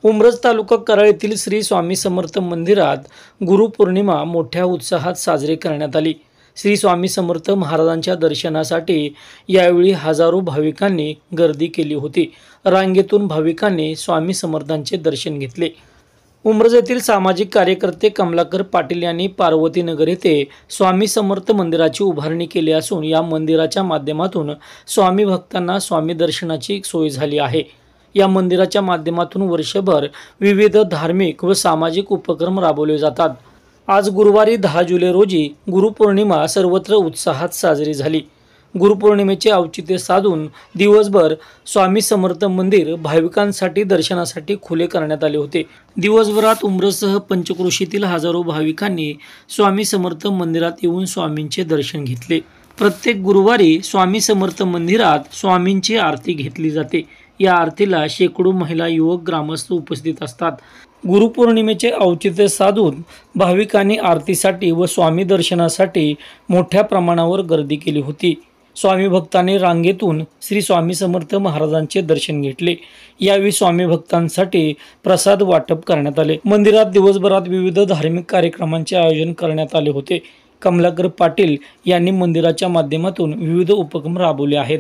उमरज तालुका कराड येथील श्री स्वामी समर्थ मंदिरात गुरुपौर्णिमा मोठ्या उत्साहात साजरी करण्यात आली। श्री स्वामी समर्थ महाराजांच्या दर्शनासाठी यावेळी हजारो भाविकांनी गर्दी केली होती। रांगेतून भाविकांनी स्वामी समर्थांचे दर्शन घेतले। उमरज येथील सामाजिक कार्यकर्ते कमलाकर पाटील यांनी पार्वती नगर येथे स्वामी समर्थ मंदिराची उभारणी केली असून या मंदिराच्या माध्यमातून स्वामी भक्तांना स्वामी दर्शनाची सोय झाली आहे। या मंदिराच्या माध्यमातून वर्षभर विविध धार्मिक व सामाजिक उपक्रम राबवले जातात। आज गुरुवारी 10 जुलै रोजी गुरुपौर्णिमा सर्वत्र उत्साहात साजरी झाली। गुरुपौर्णिमेचे औचित्य साधून दिवसभर स्वामी समर्थ मंदिर भाविकांसाठी दर्शनासाठी खुले करण्यात आले होते। दिवसभरात उमरजसह पंचक्रोशीतील हजारो भाविकांनी स्वामी समर्थ मंदिरात येऊन स्वामींचे दर्शन घेतले। प्रत्येक गुरुवारी स्वामी समर्थ मंदिरात स्वामींची आरती घेतली जाते। या आरतीला शेकडो महिला, युवक, ग्रामस्थ उपस्थित असतात। गुरुपौर्णिमेचे औचित्य साधून भाविकांनी आरतीसाठी व स्वामी दर्शनासाठी मोठ्या प्रमाणावर गर्दी केली होती। स्वामी भक्तांनी रांगेतून श्री स्वामी समर्थ महाराजांचे दर्शन घेतले। यावेळी स्वामी भक्तांसाठी प्रसाद वाटप करण्यात आले। मंदिरात दिवसभरात विविध धार्मिक कार्यक्रमांचे आयोजन करण्यात आले होते। कमलाकर पाटील यांनी मंदिराच्या माध्यमातून विविध उपक्रम राबवले आहेत।